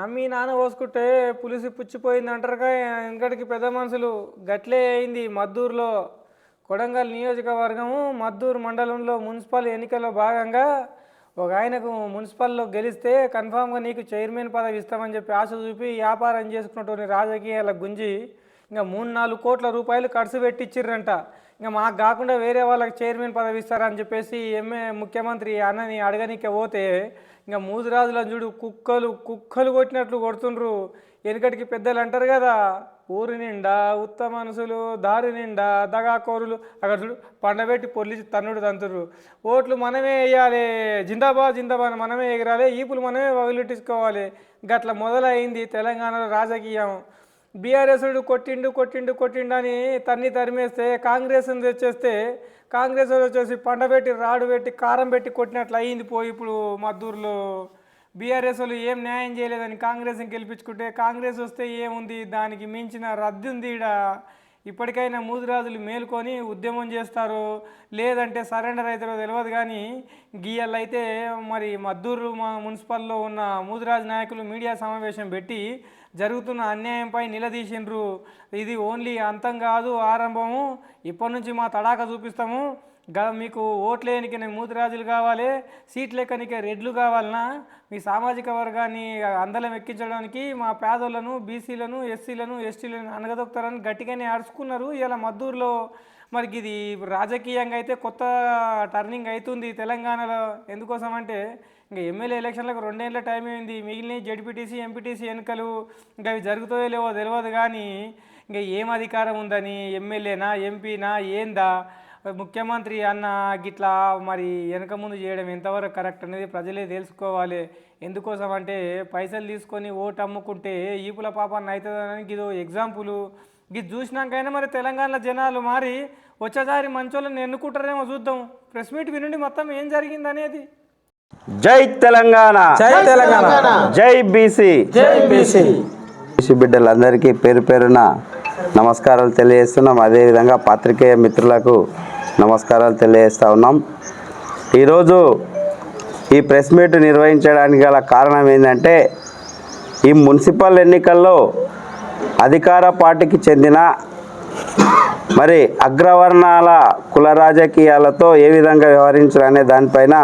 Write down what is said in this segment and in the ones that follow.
నమ్మి నాన్న పోసుకుంటే పులిసి పుచ్చిపోయింది అంటారుగా. ఇంకటికి పెద్ద మనుషులు గట్లే అయింది మద్దూరులో. కొడంగల్ నియోజకవర్గము మద్దూరు మండలంలో మున్సిపల్ ఎన్నికల్లో భాగంగా ఒక ఆయనకు మున్సిపల్లో గెలిస్తే కన్ఫామ్గా నీకు చైర్మన్ పదవి ఇస్తామని చెప్పి ఆశ చూపి వ్యాపారం చేసుకున్నటువంటి రాజకీయాల గుంజి ఇంకా 3-4 కోట్ల రూపాయలు ఖర్చు పెట్టించిర్రంట. ఇంకా మాకు కాకుండా వేరే వాళ్ళకి చైర్మన్ పదవి ఇస్తారని చెప్పేసి ముఖ్యమంత్రి అన్నని అడగనికే పోతే ఇంకా మూజురాజులను చూడు కుక్కలు కొట్టినట్లు కొడుతుండ్రు. వెనుకటికి పెద్దలు అంటారు కదా, ఊరి నిండా ఉత్తమ మనుషులు దారి నిండా దగాకోరులు. అక్కడ చూడు పండబెట్టి పొల్లిచి తన్నుడు తంతుర్రు. ఓట్లు మనమే వేయాలి, జిందాబాద్ జిందాబాద్ మనమే ఎగరాలి, ఈపులు మనమే వదిలిట్టుకోవాలి. గట్ల మొదలైంది తెలంగాణలో రాజకీయం. బీఆర్ఎస్ కొట్టిండు అని తరిమేస్తే కాంగ్రెస్ని తెచ్చేస్తే కాంగ్రెస్ వచ్చేసి పండబెట్టి రాడు పెట్టి కారం పెట్టి కొట్టినట్లు అయింది. ఇప్పుడు మద్దూరులో బీఆర్ఎస్ వాళ్ళు ఏం న్యాయం చేయలేదని కాంగ్రెస్ని గెలిపించుకుంటే కాంగ్రెస్ వస్తే ఏముంది, దానికి మించిన రద్దు ఉంది ఈడ. ఇప్పటికైనా మూదురాజులు మేలుకొని ఉద్యమం చేస్తారు, లేదంటే సరెండర్ అవుతారో తెలియదు. కానీ గీయల్లైతే మరి మద్దూరు మున్సిపల్లో ఉన్న మూదురాజు నాయకులు మీడియా సమావేశం పెట్టి జరుగుతున్న అన్యాయంపై నిలదీసిండ్రు. ఇది ఓన్లీ అంతం కాదు, ఆరంభము. ఇప్పటి నుంచి మా తడాక చూపిస్తాము. మీకు ఓట్లేనికే మూతిరాజులు కావాలి, సీట్లు ఎక్కనికే రెడ్లు కావాలన్నా, మీ సామాజిక వర్గాన్ని అందలం ఎక్కించడానికి మా పేదోళ్ళను బీసీలను ఎస్సీలను ఎస్టీలను అనగదొక్కుతారని గట్టిగానే అరుచుకున్నారు. ఇలా మద్దూరులో మరి ఇది రాజకీయంగా అయితే కొత్త టర్నింగ్ అవుతుంది తెలంగాణలో. ఎందుకోసం అంటే ఇంకా ఎమ్మెల్యే ఎలక్షన్లకు 2 ఏళ్ళ టైం అయింది. మిగిలిన జడ్పీటీసీ ఎంపీటీసీ ఎన్నికలు ఇంకా అవి జరుగుతాయో లేవో తెలియదు. కానీ ఇంకా ఏం అధికారం ఉందని, ఎమ్మెల్యేనా ఎంపీనా ఏందా, ముఖ్యమంత్రి అన్న గిట్లా మరి వెనక ముందు చేయడం ఎంతవరకు కరెక్ట్ అనేది ప్రజలే తెలుసుకోవాలి. ఎందుకోసం అంటే పైసలు తీసుకొని ఓటు అమ్ముకుంటే ఈపుల పాపాన్ని అవుతుందని ఇదో ఎగ్జాంపుల్. ఇది చూసినాకైనా మరి తెలంగాణ జనాలు మారి వచ్చేసారి మంచోళ్ళని ఎన్నుకుంటారేమో చూద్దాం. ప్రెస్ మీట్ వినండి మొత్తం ఏం జరిగింది అనేది. జై తెలంగాణ, జై తెలంగాణ, జై బీసీ, జై బీసీ. బీసీ బిడ్డలందరికీ పేరు పేరున నమస్కారాలు తెలియజేస్తున్నాం. అదేవిధంగా పాత్రికేయ మిత్రులకు నమస్కారాలు తెలియజేస్తూ ఉన్నాం. ఈరోజు ఈ ప్రెస్ మీట్ నిర్వహించడానికి గల కారణం ఏంటంటే, ఈ మున్సిపల్ ఎన్నికల్లో అధికార పార్టీకి చెందిన మరి అగ్రవర్ణాల కుల రాజకీయాలతో ఏ విధంగా వ్యవహరించాలనే దానిపైన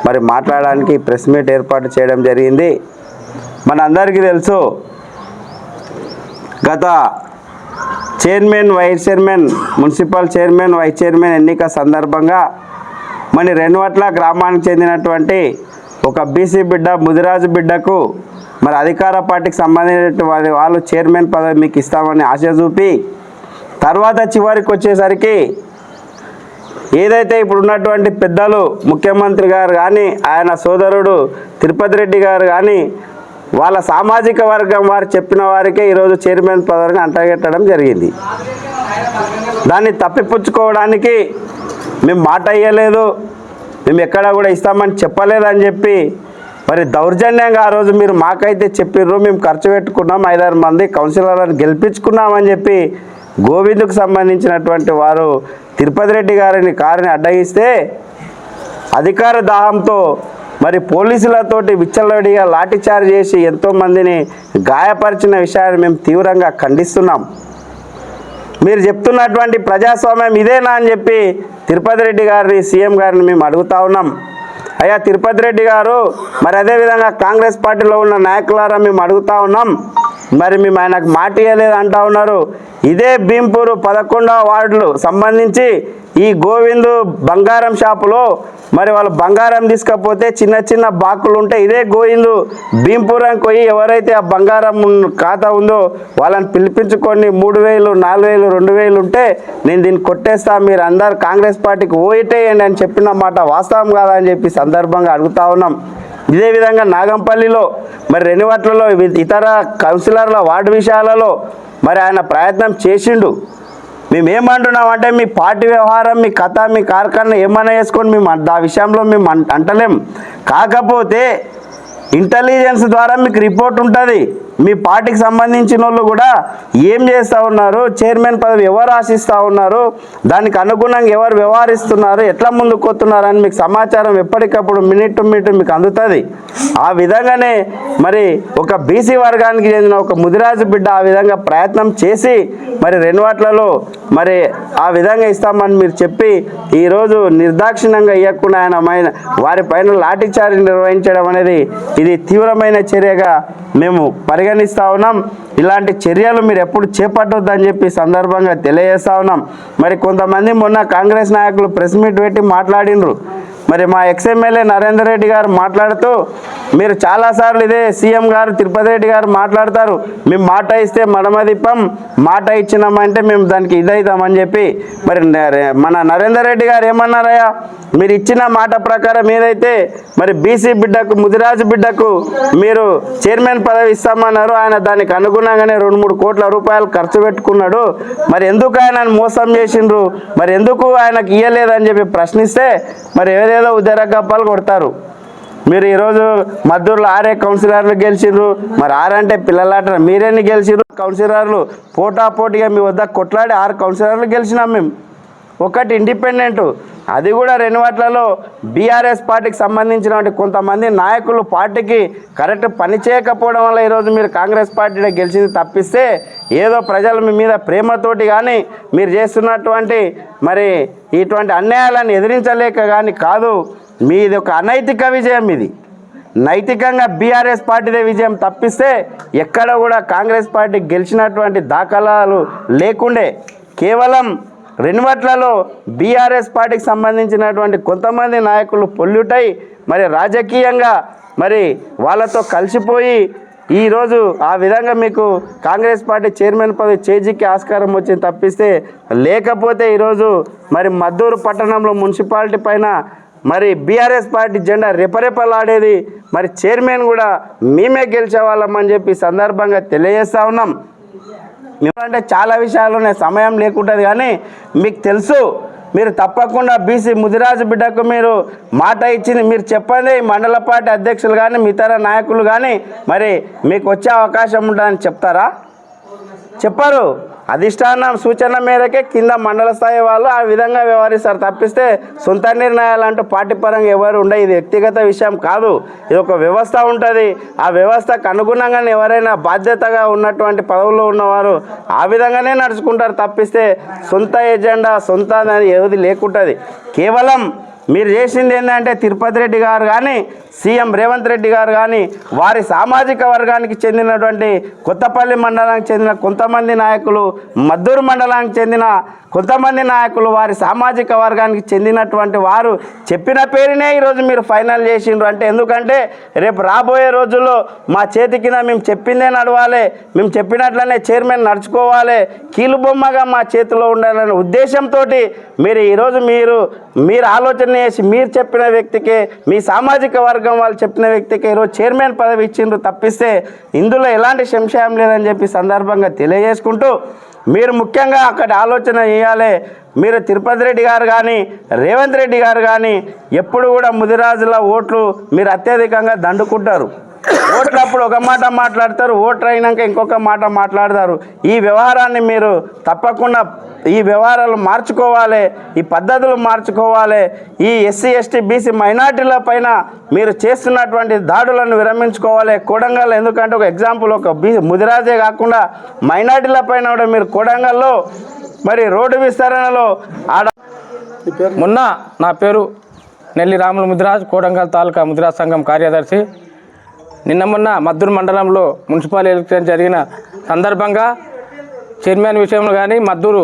మరి మాట్లాడడానికి ప్రెస్ మీట్ ఏర్పాటు చేయడం జరిగింది. మనందరికీ తెలుసు, గత chairman vice chairman, municipal chairman vice chairman ఎన్నిక సందర్భంగా మరి రెన్వట్ల గ్రామానికి చెందినటువంటి ఒక బీసీ బిడ్డ ముదిరాజు బిడ్డకు మరి అధికార పార్టీకి సంబంధించిన వాళ్ళు చైర్మన్ పదవి మీకు ఇస్తామని ఆశ చూపి, తర్వాత చివరికి వచ్చేసరికి ఏదైతే ఇప్పుడు ఉన్నటువంటి పెద్దలు ముఖ్యమంత్రి గారు కానీ, ఆయన సోదరుడు తిరుపతి రెడ్డి గారు కానీ, వాళ్ళ సామాజిక వర్గం వారు చెప్పిన వారికే ఈరోజు చైర్మన్ పదవిని అంటగట్టడం జరిగింది. దాన్ని తప్పిపుచ్చుకోవడానికి మేము మాట ఇవ్వలేదు, మేము ఎక్కడా కూడా ఇస్తామని చెప్పలేదని చెప్పి మరి దౌర్జన్యంగా ఆ రోజు మీరు మాకైతే చెప్పిర్రు, మేము ఖర్చు పెట్టుకున్నాం, 5-6 మంది కౌన్సిలర్లను గెలిపించుకున్నామని చెప్పి గోవిందుకు సంబంధించినటువంటి వారు తిరుపతి రెడ్డి గారిని కారుని అడ్డగిస్తే అధికార దాహంతో మరి పోలీసులతోటి విచ్చలవిడిగా లాఠీచార్జ్ చేసి ఎంతోమందిని గాయపరిచిన విషయాన్ని మేము తీవ్రంగా ఖండిస్తున్నాం. మీరు చెప్తున్నటువంటి ప్రజాస్వామ్యం ఇదేనా అని చెప్పి తిరుపతి రెడ్డి గారిని, సీఎం గారిని మేము అడుగుతా ఉన్నాం. అయ్యా తిరుపతి రెడ్డి గారు, మరి అదేవిధంగా కాంగ్రెస్ పార్టీలో ఉన్న నాయకులారా మేము అడుగుతా ఉన్నాం, మరి మేము ఆయనకు మాట ఇవ్వలేదు అంటా ఉన్నారు. ఇదే భీంపూర్ 11వ వార్డులు సంబంధించి ఈ గోవిందు బంగారం షాపులో మరి వాళ్ళు బంగారం తీసుకపోతే చిన్న చిన్న బాకులు ఉంటే ఇదే గోవిందు భీంపురం పోయి ఎవరైతే ఆ బంగారం ఖాతా ఉందో వాళ్ళని పిలిపించుకొని 3,000, 4,000, 2,000 ఉంటే నేను దీన్ని కొట్టేస్తా, మీరు అందరు కాంగ్రెస్ పార్టీకి ఓటేయండి అని చెప్పిన మాట వాస్తవం కాదా అని చెప్పి సందర్భంగా అడుగుతా ఉన్నాం. ఇదే విధంగా నాగంపల్లిలో మరి రెన్నివట్లలో ఇతర కౌన్సిలర్ల వార్డు విషయాలలో మరి ఆయన ప్రయత్నం చేసిండు. మేమేమంటున్నామంటే మీ పార్టీ వ్యవహారం, మీ కథ, మీ కార్ఖానా ఏమైనా వేసుకొని మేము ఆ విషయంలో మేము అంటలేం. కాకపోతే ఇంటెలిజెన్స్ ద్వారా మీకు రిపోర్ట్ ఉంటుంది, మీ పార్టీకి సంబంధించిన వాళ్ళు కూడా ఏం చేస్తూ ఉన్నారు, చైర్మన్ పదవి ఎవరు ఆశిస్తూ ఉన్నారు, దానికి అనుగుణంగా ఎవరు వ్యవహరిస్తున్నారు, ఎట్లా ముందుకు పోతున్నారు అని మీకు సమాచారం ఎప్పటికప్పుడు మినిట్ టు మినిట్ మీకు అందుతుంది. ఆ విధంగానే మరి ఒక బీసీ వర్గానికి చెందిన ఒక ముదిరాజు బిడ్డ ఆ విధంగా ప్రయత్నం చేసి మరి రెన్వాట్లలో మరి ఆ విధంగా ఇస్తామని మీరు చెప్పి ఈరోజు నిర్దాక్షిణ్యంగా ఇవ్వకుండా ఆయన వారిపైన లాఠీచార్జ్ నిర్వహించడం అనేది ఇది తీవ్రమైన చర్యగా మేము పరిగణిస్తూ ఉన్నాం. ఇలాంటి చర్యలు మీరు ఎప్పుడు చేపట్టొద్దని చెప్పి సందర్భంగా తెలియజేస్తూ ఉన్నాం. మరి కొంతమంది మొన్న కాంగ్రెస్ నాయకులు ప్రెస్ మీట్ పెట్టి మాట్లాడినరు. మరి మా ఎక్స్ఎమ్మెల్యే నరేందర్ రెడ్డి గారు మాట్లాడుతూ మీరు చాలాసార్లు ఇదే సీఎం గారు తిరుపతి రెడ్డి గారు మాట్లాడతారు, మేము మాట ఇస్తే మడమదిప్పం, మాట ఇచ్చినామంటే మేము దానికి ఇదవుతామని చెప్పి మరి మన నరేందర్ రెడ్డి గారు ఏమన్నారయ్యా, మీరు ఇచ్చిన మాట ప్రకారం ఏదైతే మరి బీసీ బిడ్డకు ముదిరాజు బిడ్డకు మీరు చైర్మన్ పదవి ఇస్తామన్నారు, ఆయన దానికి అనుగుణంగానే 2-3 కోట్ల రూపాయలు ఖర్చు పెట్టుకున్నాడు, మరి ఎందుకు ఆయన మోసం చేసిండ్రు, మరి ఎందుకు ఆయనకు ఇయ్యలేదని చెప్పి ప్రశ్నిస్తే మరి ఏదేదో ఉదరగప్పాలు కొడతారు. మీరు ఈరోజు మద్దూరులో 6 కౌన్సిలర్లు గెలిచిండ్రు, మరి 6 అంటే పిల్లలాట, మీరేని గెలిచిండ్రు కౌన్సిలర్లు పోటాపోటీగా మీ వద్ద కొట్లాడి 6 కౌన్సిలర్లు గెలిచినాం మేము, ఒకటి ఇండిపెండెంట్, అది కూడా రెన్వాట్లలో బీఆర్ఎస్ పార్టీకి సంబంధించినటువంటి కొంతమంది నాయకులు పార్టీకి కరెక్ట్ పని చేయకపోవడం వల్ల ఈరోజు మీరు కాంగ్రెస్ పార్టీలో గెలిచింది తప్పిస్తే ఏదో ప్రజలు మీ మీద ప్రేమతోటి కానీ మీరు చేస్తున్నటువంటి మరి ఇటువంటి అన్యాయాలను ఎదిరించలేక కానీ కాదు. మీది ఒక అనైతిక విజయం, ఇది నైతికంగా బీఆర్ఎస్ పార్టీదే విజయం తప్పిస్తే ఎక్కడ కూడా కాంగ్రెస్ పార్టీ గెలిచినటువంటి దాఖలాలు లేకుండే కేవలం రెన్వాట్లలో బీఆర్ఎస్ పార్టీకి సంబంధించినటువంటి కొంతమంది నాయకులు పొల్యూటై మరి రాజకీయంగా మరి వాళ్ళతో కలిసిపోయి ఈరోజు ఆ విధంగా మీకు కాంగ్రెస్ పార్టీ చైర్మన్ పదవి చేజికి ఆస్కారం వచ్చింది తప్పిస్తే లేకపోతే ఈరోజు మరి మద్దూరు పట్టణంలో మున్సిపాలిటీ పైన మరి బీఆర్ఎస్ పార్టీ జెండా రెపరెపలాడేది, మరి చైర్మన్ కూడా మేమే గెలిచేవాళ్ళమని చెప్పి సందర్భంగా తెలియజేస్తూ ఉన్నాం. అంటే చాలా విషయాలు సమయం లేకుంటుంది కానీ మీకు తెలుసు, మీరు తప్పకుండా బీసీ ముదిరాజు బిడ్డకు మీరు మాట ఇచ్చింది మీరు చెప్పండి, మండల పార్టీ అధ్యక్షులు కానీ ఇతర నాయకులు కానీ మరి మీకు వచ్చే అవకాశం ఉంటుందని చెప్తారా? చెప్పరు. అధిష్టానం సూచన మేరకే కింద మండల స్థాయి వాళ్ళు ఆ విధంగా వ్యవహరిస్తారు తప్పిస్తే సొంత నిర్ణయాలు అంటూ పార్టీ పరంగా ఎవరు ఉండే, ఇది వ్యక్తిగత విషయం కాదు, ఇది ఒక వ్యవస్థ ఉంటుంది. ఆ వ్యవస్థకు అనుగుణంగానే ఎవరైనా బాధ్యతగా ఉన్నటువంటి పదవుల్లో ఉన్నవారు ఆ విధంగానే నడుచుకుంటారు తప్పిస్తే సొంత ఎజెండా సొంత అనేది ఏది లేకుంటుంది. కేవలం మీరు చేసింది ఏంటంటే తిరుపతి రెడ్డి గారు కానీ సీఎం రేవంత్ రెడ్డి గారు కానీ వారి సామాజిక వర్గానికి చెందినటువంటి కొత్తపల్లి మండలానికి చెందిన కొంతమంది నాయకులు, మద్దూరు మండలానికి చెందిన కొంతమంది నాయకులు, వారి సామాజిక వర్గానికి చెందినటువంటి వారు చెప్పిన పేరునే ఈరోజు మీరు ఫైనల్ చేసిండ్రు. అంటే ఎందుకంటే రేపు రాబోయే రోజుల్లో మా చేతి కింద మేము చెప్పిందే నడవాలి, మేము చెప్పినట్లనే చైర్మన్ నడుచుకోవాలి, కీలుబొమ్మగా మా చేతిలో ఉండాలనే ఉద్దేశంతో మీరు ఈరోజు మీరు ఆలోచన చేసి మీరు చెప్పిన వ్యక్తికే, మీ సామాజిక వర్గం వాళ్ళు చెప్పిన వ్యక్తికి ఈరోజు చైర్మన్ పదవి ఇచ్చిండ్రు తప్పిస్తే ఇందులో ఎలాంటి సంశయం లేదని చెప్పి సందర్భంగా తెలియజేసుకుంటూ మీరు ముఖ్యంగా అక్కడ ఆలోచన చేయాలి. మీరు తిరుపతి రెడ్డి గారు కానీ రేవంత్ రెడ్డి గారు కానీ ఎప్పుడు కూడా ముదిరాజుల ఓట్లు మీరు అత్యధికంగా దండుకుంటారు. ఓట్లప్పుడు ఒక మాట మాట్లాడతారు, ఓట్లు అయినాక ఇంకొక మాట మాట్లాడతారు. ఈ వ్యవహారాన్ని మీరు తప్పకుండా ఈ వ్యవహారాలు మార్చుకోవాలి, ఈ పద్ధతులు మార్చుకోవాలి. ఈ ఎస్సీ ఎస్టీ బీసీ మైనార్టీల పైన మీరు చేస్తున్నటువంటి దాడులను విరమించుకోవాలి. కొడంగల్ ఎందుకంటే ఒక ఎగ్జాంపుల్, ఒక ముదిరాజే కాకుండా మైనార్టీల పైన కూడా మీరు కొడంగల్లో మరి రోడ్డు విస్తరణలో మొన్న నా పేరు నెల్లి రాములు ముదిరాజ్, కోడంగల్ తాలూకా ముదిరాజ్ సంఘం కార్యదర్శి. నిన్న మొన్న మద్దూరు మండలంలో మున్సిపల్ ఎలక్షన్ జరిగిన సందర్భంగా చైర్మన్ విషయంలో కానీ మద్దూరు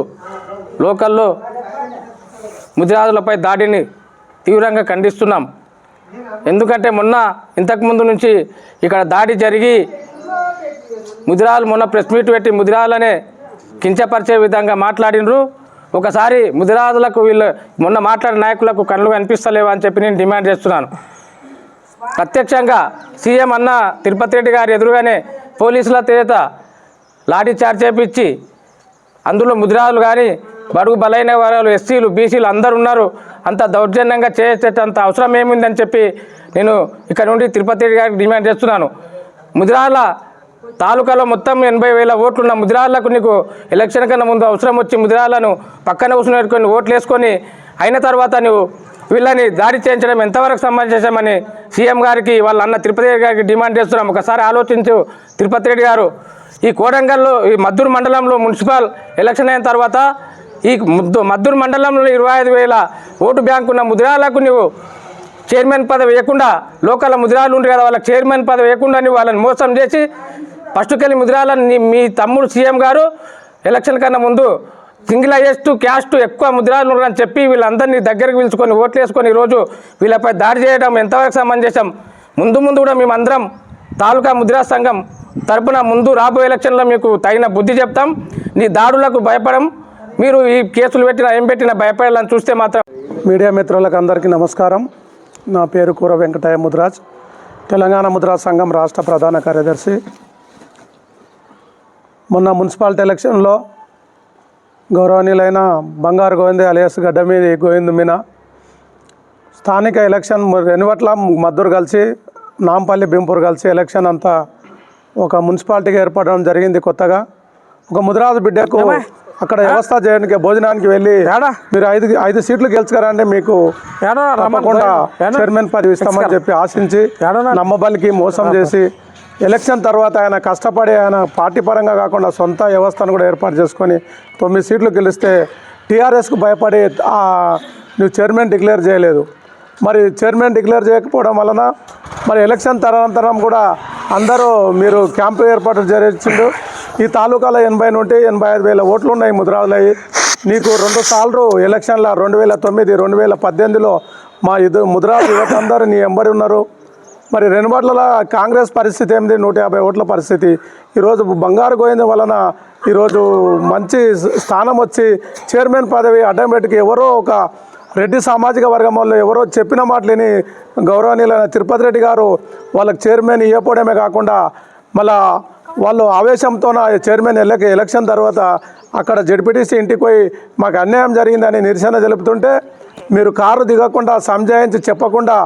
లోకల్లో ముదిరాజులపై దాడిని తీవ్రంగా ఖండిస్తున్నాం. ఎందుకంటే మొన్న ఇంతకుముందు నుంచి ఇక్కడ దాడి జరిగి ముదిరాజులు మొన్న ప్రెస్ మీట్ పెట్టి ముదిరాజులనే కించపరిచే విధంగా మాట్లాడినరు. ఒకసారి ముదిరాజులకు వీళ్ళు మొన్న మాట్లాడిన నాయకులకు కళ్ళు కనిపిస్తలేవు అని చెప్పి నేను డిమాండ్ చేస్తున్నాను. ప్రత్యక్షంగా సీఎం అన్న తిరుపతి రెడ్డి గారి ఎదురుగానే పోలీసుల చేత లాఠీ చార్జ్ చేపించి అందులో ముదిరాజులు కానీ బడుగు బలైన వారు ఎస్సీలు బీసీలు అందరు ఉన్నారు, అంత దౌర్జన్యంగా చేసేటంత అవసరం ఏముందని చెప్పి నేను ఇక్కడ నుండి తిరుపతి రెడ్డి గారికి డిమాండ్ చేస్తున్నాను. ముదిరాజుల తాలూకాలో మొత్తం 80,000 ఓట్లున్న ముదిరాళ్లకు నీకు ఎలక్షన్ కన్నా ముందు అవసరం వచ్చి ముదిరాళ్లను పక్కన కూర్చుని ఓట్లు వేసుకొని అయిన తర్వాత నువ్వు వీళ్ళని దాడి చేయించడం ఎంతవరకు సమంజసమని సీఎం గారికి వాళ్ళ అన్న తిరుపతి రెడ్డి గారికి డిమాండ్ చేస్తున్నాం. ఒకసారి ఆలోచించు తిరుపతి రెడ్డి గారు. ఈ కోడంగల్లో ఈ మద్దూరు మండలంలో మున్సిపల్ ఎలక్షన్ అయిన తర్వాత ఈ మద్దూరు మండలంలో 25,000 ఓటు బ్యాంకు ఉన్న ముదిరాళ్లకు నువ్వు చైర్మన్ పదవి వేయకుండా లోకల్ ముదిరాలు ఉంటారు కదా వాళ్ళకి చైర్మన్ పదవి వేయకుండా నువ్వు వాళ్ళని మోసం చేసి ఫస్ట్కెళ్ళి ముదిరాలని మీ తమ్ముడు సీఎం గారు ఎలక్షన్ కన్నా ముందు సింగిల్ హైయెస్ట్ క్యాస్ట్ ఎక్కువ ముదిరాలు ఉన్నారని చెప్పి వీళ్ళందరినీ దగ్గరికి పిలుచుకొని ఓట్లు వేసుకొని ఈరోజు వీళ్ళపై దాడి చేయడం ఎంతవరకు సమంజసం? ముందు కూడా మేమందరం తాలూకా ముదిరా సంఘం తరపున ముందు రాబోయే ఎలక్షన్లో మీకు తగిన బుద్ధి చెప్తాం. నీ దాడులకు భయపడం మీరు ఈ కేసులు ఏం పెట్టినా భయపడాలని చూస్తే మాత్రం. మీడియా మిత్రులకు అందరికీ నమస్కారం. నా పేరు కూర వెంకటయ్య ముదిరాజ్, తెలంగాణ ముదిరా సంఘం రాష్ట్ర ప్రధాన కార్యదర్శి. మొన్న మున్సిపాలిటీ ఎలక్షన్లో గౌరవనీయులైన బంగారు గోవింద్ అలియాస్ గడ్డమీది గోవింద్ మీనా స్థానిక ఎలక్షన్ రెనువట్ల మద్దూరు కలిసి నాంపల్లి బింపూర్ కలిసి ఎలక్షన్ అంతా ఒక మున్సిపాలిటీగా ఏర్పడడం జరిగింది. కొత్తగా ఒక ముదిరాజు బిడ్డకు అక్కడ వ్యవస్థ చేయడానికి భోజనానికి వెళ్ళి మీరు 5 సీట్లు గెలుచుకారంటే మీకు తప్పకుండా చైర్మన్ పదవి ఇస్తామని చెప్పి ఆశించి నమ్మబలికి మోసం చేసి ఎలక్షన్ తర్వాత ఆయన కష్టపడి ఆయన పార్టీ పరంగా కాకుండా సొంత వ్యవస్థను కూడా ఏర్పాటు చేసుకొని 9 సీట్లు గెలిస్తే టీఆర్ఎస్కు భయపడి నువ్వు చైర్మన్ డిక్లేర్ చేయలేదు. మరి చైర్మన్ డిక్లేర్ చేయకపోవడం వలన మరి ఎలక్షన్ తదనంతరం కూడా అందరూ మీరు క్యాంపు ఏర్పాటు చేసిండు. ఈ తాలూకాలో 80 నుండి 85,000 ఓట్లు ఉన్నాయి ముదిరాజులయ్యి. నీకు 2 సార్లు ఎలక్షన్ల 2009, 2018లో మా ముదిరాజు యువత అందరూ నీ ఎంబడి ఉన్నారు. మరి రెనుబాట్లలో కాంగ్రెస్ పరిస్థితి ఏంది? 150 ఓట్ల పరిస్థితి. ఈరోజు బంగారు గోవింద వలన ఈరోజు మంచి స్థానం వచ్చి చైర్మన్ పదవి అడ్డం పెట్టుకు ఎవరో ఒక రెడ్డి సామాజిక వర్గం వాళ్ళు ఎవరో చెప్పిన మాటలేని గౌరవనీయులైన తిరుపతి రెడ్డి గారు వాళ్ళకి చైర్మన్ ఇవ్వకపోవడమే కాకుండా మళ్ళా వాళ్ళు ఆవేశంతో చైర్మన్ ఎలక్షన్ తర్వాత అక్కడ జడ్పీటీసీ ఇంటికి పోయి మాకు అన్యాయం జరిగిందని నిరసన తెలుపుతుంటే మీరు కారు దిగకుండా సంజాయించి చెప్పకుండా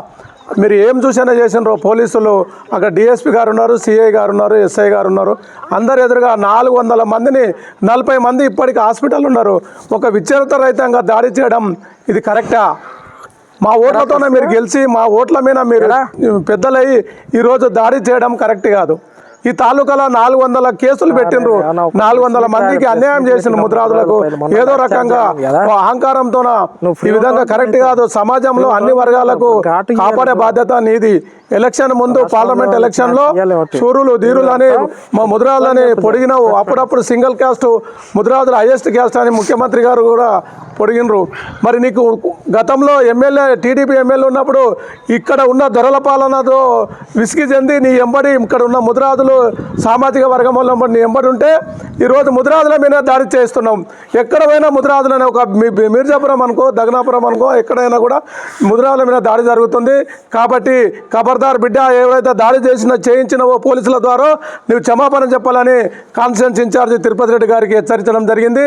మీరు ఏం చూసినా చేసినారో పోలీసులు అక్కడ డిఎస్పీ గారు ఉన్నారు, సిఐ గారు ఉన్నారు, ఎస్ఐ గారు ఉన్నారు. అందరు ఎదురుగా 400 మందిని 40 మంది ఇప్పటికి హాస్పిటల్ ఉన్నారు. ఒక విచక్షణ రహితంగా దాడి చేయడం ఇది కరెక్టా? మా ఓట్లతోనే మీరు గెలిచి మా ఓట్ల మీద మీరు పెద్దలయ్యి ఈరోజు దాడి చేయడం కరెక్ట్ కాదు. ఈ తాలూకాలో 400 కేసులు పెట్టినరు. 400 మందికి అన్యాయం చేసిన ముద్రాదులకు ఏదో రకంగా అహంకారంతో ఈ విధంగా కరెక్ట్ కాదు. సమాజంలో అన్ని వర్గాలకు కాపాడే బాధ్యత నీది. ఎలక్షన్ ముందు పార్లమెంట్ ఎలక్షన్లో సూరులు ధీరులు అని మా ముద్రాలని పొడిగినవు. అప్పుడప్పుడు సింగిల్ క్యాస్ట్ ముద్రాదులు హైయెస్ట్ క్యాస్ట్ అని ముఖ్యమంత్రి గారు కూడా పొడిగినరు. మరి నీకు గతంలో టీడీపీ ఎమ్మెల్యే ఉన్నప్పుడు ఇక్కడ ఉన్న దొరల పాలనతో విసిగి చెంది నీ ఎంబడి ఇక్కడ ఉన్న ముద్రాదులు సామాజిక వర్గం వల్ల నీ ఎంబడి ఉంటే ఈరోజు ముద్రాదుల మీద దాడి చేస్తున్నాం. ఎక్కడ పోయినా ముద్రాదులని ఒక మీర్జాపురం అనుకో, దగనాపురం అనుకో, ఎక్కడైనా కూడా ముద్రాదుల మీద దాడి జరుగుతుంది. కాబట్టి ఖబర్దార్ బిడ్డ, ఎవరైతే దాడి చేయించినవో పోలీసుల ద్వారా నువ్వు క్షమాపణ చెప్పాలని కాన్స్టిట్యూన్స్ ఇన్ఛార్జి తిరుపతి రెడ్డి గారికి హెచ్చరించడం జరిగింది.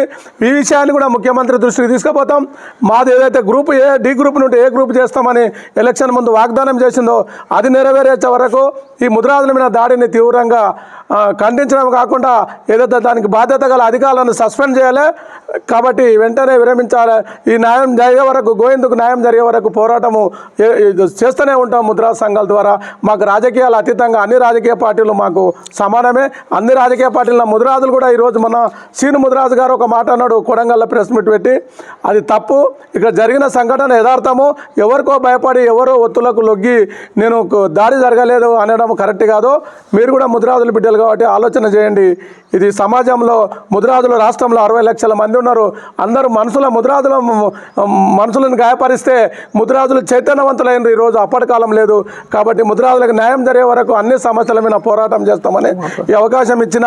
ఈ విషయాన్ని కూడా ముఖ్యమంత్రి దృష్టికి తీసుకుపోతాం. మాది ఏదైతే గ్రూప్ డి గ్రూప్ నుండి ఏ గ్రూప్ చేస్తామని ఎలక్షన్ ముందు వాగ్దానం చేసిందో అది నెరవేర్చే వరకు ఈ ముద్రాదుల మీద దాడిని తీవ్రంగా ఖండించడం కాకుండా ఏదైతే దానికి బాధ్యత గల అధికారులను సస్పెండ్ చేయాలి. కాబట్టి వెంటనే విరమించాలి. ఈ న్యాయం జరిగే వరకు, గోవిందుకు న్యాయం జరిగే వరకు పోరాటము చేస్తూనే ఉంటాం ముద్రా సంఘాల ద్వారా. మాకు రాజకీయాలు అతీతంగా అన్ని రాజకీయ పార్టీలు మాకు సమానమే. అన్ని రాజకీయ పార్టీల ముద్రాజులు కూడా ఈరోజు మన సీను ముద్రాజు గారు ఒక మాట అన్నాడు కొడంగల్ల ప్రెస్ మీట్ పెట్టి, అది తప్పు. ఇక్కడ జరిగిన సంఘటన యథార్థము. ఎవరికో భయపడి ఎవరో ఒత్తులకు లొగ్గి నేను దాడి జరగలేదు అనడం కరెక్ట్ కాదు. మీరు కూడా ముద్రాజుల బిడ్డలు కాబట్టి ఆలోచన చేయండి. ఇది సమాజంలో ముద్రాజులు రాష్ట్రంలో 60 లక్షల మంది ఉన్నారు. అందరూ మనుషులను గాయపరిస్తే ముద్రాజులు చైతన్యవంతులైనరు. ఈరోజు అప్పటి కాలం లేదు. కాబట్టి ముద్రాజులకు న్యాయం జరిగే వరకు అన్ని సమస్యల మీద పోరాటం చేస్తామని ఈ అవకాశం ఇచ్చిన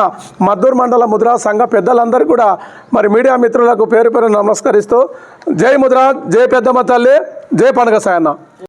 మద్దూరు మండల ముద్రా సంఘ పెద్దలందరూ కూడా మరి మీడియా మిత్రులకు పేరు పేరు నమస్కరిస్తూ జై ముద్రా, జై పెద్దమ్మ తల్లి, జై పండుగ సాయన్న.